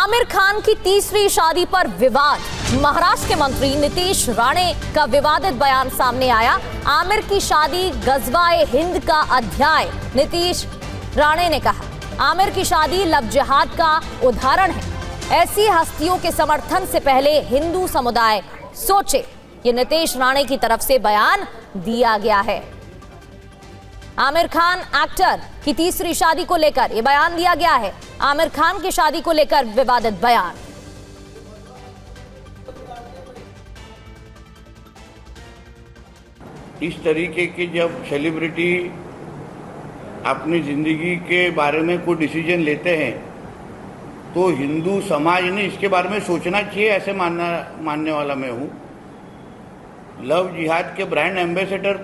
आमिर खान की तीसरी शादी पर विवाद। महाराष्ट्र के मंत्री नीतीश राणे का विवादित बयान सामने आया। आमिर की शादी गजवाए हिंद का अध्याय। नीतीश राणे ने कहा आमिर की शादी लव जिहाद का उदाहरण है। ऐसी हस्तियों के समर्थन से पहले हिंदू समुदाय सोचे। ये नीतीश राणे की तरफ से बयान दिया गया है। आमिर खान एक्टर की तीसरी शादी को लेकर यह बयान दिया गया है। आमिर खान की शादी को लेकर विवादित बयान। इस तरीके की जब सेलिब्रिटी अपनी जिंदगी के बारे में कोई डिसीजन लेते हैं तो हिंदू समाज ने इसके बारे में सोचना चाहिए, ऐसे मानने वाला मैं हूँ। लव जिहाद के ब्रांड एम्बेसडर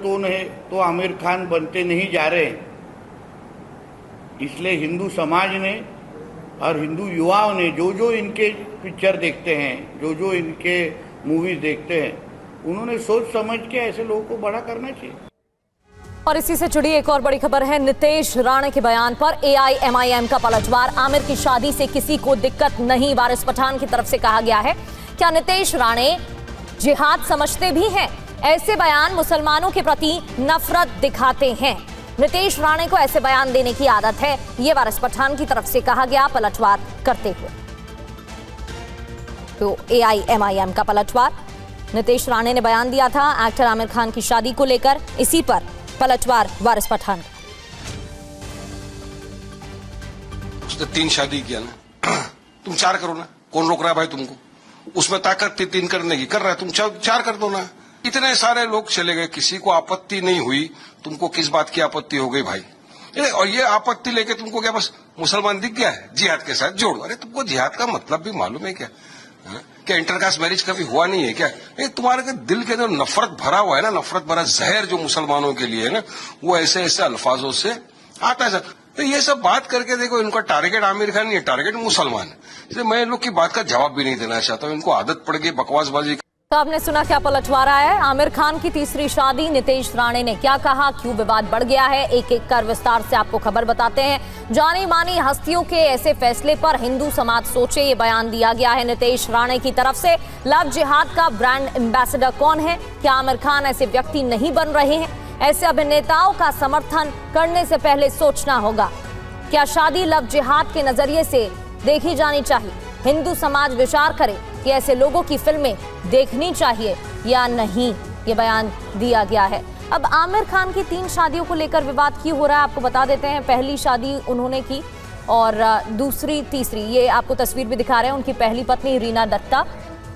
तो आमिर खान बनते नहीं जा रहे, इसलिए हिंदू समाज ने और हिंदू युवाओं ने जो इनके पिक्चर देखते हैं, जो इनके मूवीज देखते हैं, उन्होंने सोच समझ के ऐसे लोगों को बड़ा करना चाहिए। और इसी से जुड़ी एक और बड़ी खबर है। नीतीश राणे के बयान पर AIMIM का पलटवार। आमिर की शादी से किसी को दिक्कत नहीं, वारिस पठान की तरफ से कहा गया है। क्या नीतीश राणे जिहाद समझते भी हैं? ऐसे बयान मुसलमानों के प्रति नफरत दिखाते हैं। नीतीश राणे को ऐसे बयान देने की आदत है, ये वारिस पठान की तरफ से कहा गया पलटवार करते हुए। तो AIMIM का पलटवार। नीतीश राणे ने बयान दिया था एक्टर आमिर खान की शादी को लेकर, इसी पर पलटवार वारिस पठान। उसने 3 शादी किया ना, तुम 4 करो ना, कौन रोक रहा है भाई तुमको? उसमें ताकत थी 3 करने की, कर रहा है, तुम 4 कर दो ना। इतने सारे लोग चले गए, किसी को आपत्ति नहीं हुई, तुमको किस बात की आपत्ति हो गई भाई? और ये आपत्ति लेके तुमको क्या बस मुसलमान दिख गया है? जिहाद के साथ जोड़ो। अरे तुमको जिहाद का मतलब भी मालूम है क्या? क्या इंटरकास्ट मैरिज कभी हुआ नहीं है क्या? तुम्हारे दिल के अंदर नफरत भरा हुआ है ना, नफरत भरा जहर जो मुसलमानों के लिए है ना, वो ऐसे ऐसे अल्फाजों से आता है। तो ये सब बात करके देखो, इनका टारगेट आमिर खान नहीं है, टारगेट मुसलमान है। इसलिए मैं इन लोग की बात का जवाब भी नहीं देना चाहता हूँ। इनको आदत पड़ गई बकवासबाजी। तो आपने सुना क्या पलटवार आया है। आमिर खान की तीसरी शादी, नीतीश राणे ने क्या कहा, क्यों विवाद बढ़ गया है, एक एक कर विस्तार से आपको खबर बताते हैं। जानी मानी हस्तियों के ऐसे फैसले पर हिंदू समाज सोचे, ये बयान दिया गया है नीतीश राणे की तरफ से। लव जिहाद का ब्रांड एम्बेसडर कौन है? क्या आमिर खान ऐसे व्यक्ति नहीं बन रहे हैं? ऐसे अभिनेताओं का समर्थन करने से पहले सोचना होगा। क्या शादी लव जिहाद के नजरिए से देखी जानी चाहिए? हिंदू समाज विचार करे कि ऐसे लोगों की फिल्में देखनी चाहिए या नहीं, ये बयान दिया गया है। अब आमिर खान की 3 शादियों को लेकर विवाद क्यों हो रहा है, आपको बता देते हैं। पहली शादी उन्होंने की और दूसरी, तीसरी, ये आपको तस्वीर भी दिखा रहे हैं। उनकी पहली पत्नी रीना दत्ता,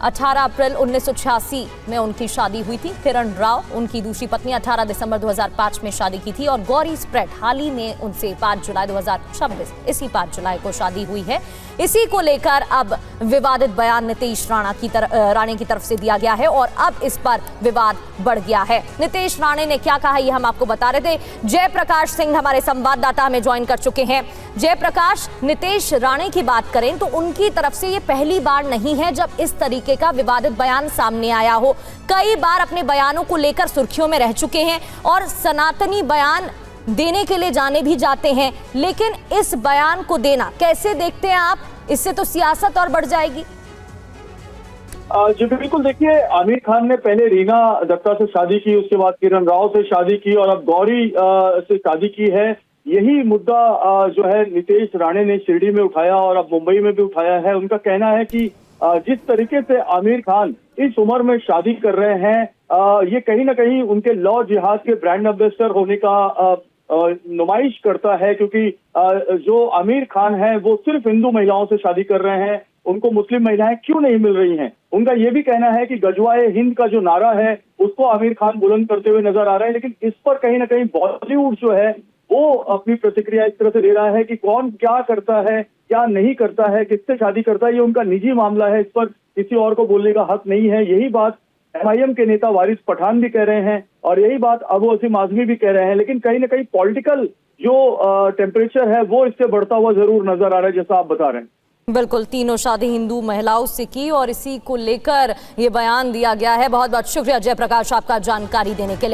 18 अप्रैल 1986 में उनकी शादी हुई थी। किरण राव उनकी दूसरी पत्नी, 18 दिसंबर 2005 में शादी की थी। और गौरी स्प्रेड हाल ही में उनसे 5 जुलाई 2026, इसी 5 जुलाई को शादी हुई है। इसी को लेकर अब विवादित बयान नीतीश राणे की तरफ से दिया गया है और अब इस पर विवाद बढ़ गया है। नीतीश राणे ने क्या कहा, ये हम आपको बता रहे थे। जयप्रकाश सिंह हमारे संवाददाता हमें ज्वाइन कर चुके हैं। जयप्रकाश, नीतीश राणे की बात करें तो उनकी तरफ से ये पहली बार नहीं है जब इस तरीके का विवादित बयान सामने आया हो। कई बार अपने बयानों को लेकर सुर्खियों में रह चुके हैं और सनातनी बयान देने के लिए जाने भी जाते हैं, लेकिन इस बयान को देना कैसे देखते हैं आप? इससे तो सियासत और बढ़ जाएगी। जी बिल्कुल, देखिए, आमिर खान ने पहले रीना दत्ता से शादी की, उसके बाद किरण राव से शादी की और अब गौरी से शादी की है। यही मुद्दा जो है नीतीश राणे ने शिरडी में उठाया और अब मुंबई में भी उठाया है। उनका कहना है कि जिस तरीके से आमिर खान इस उम्र में शादी कर रहे हैं, ये कहीं ना कहीं उनके लव जिहाद के ब्रांड एम्बेसडर होने का नुमाइश करता है, क्योंकि जो आमिर खान है वो सिर्फ हिंदू महिलाओं से शादी कर रहे हैं, उनको मुस्लिम महिलाएं क्यों नहीं मिल रही हैं। उनका ये भी कहना है कि गजवाए हिंद का जो नारा है उसको आमिर खान बुलंद करते हुए नजर आ रहे हैं। लेकिन इस पर कहीं ना कहीं बॉलीवुड जो है वो अपनी प्रतिक्रिया इस तरह से दे रहा है कि कौन क्या करता है, क्या नहीं करता है, किससे शादी करता है, ये उनका निजी मामला है, इस पर किसी और को बोलने का हक नहीं है। यही बात MIM के नेता वारिस पठान भी कह रहे हैं और यही बात अबू असीम आजमी भी कह रहे हैं। लेकिन कहीं ना कहीं पॉलिटिकल जो टेम्परेचर है वो इससे बढ़ता हुआ जरूर नजर आ रहा है, जैसा आप बता रहे हैं। बिल्कुल, तीनों शादी हिंदू महिलाओं से की और इसी को लेकर ये बयान दिया गया है। बहुत बहुत शुक्रिया जयप्रकाश आपका जानकारी देने के लिए।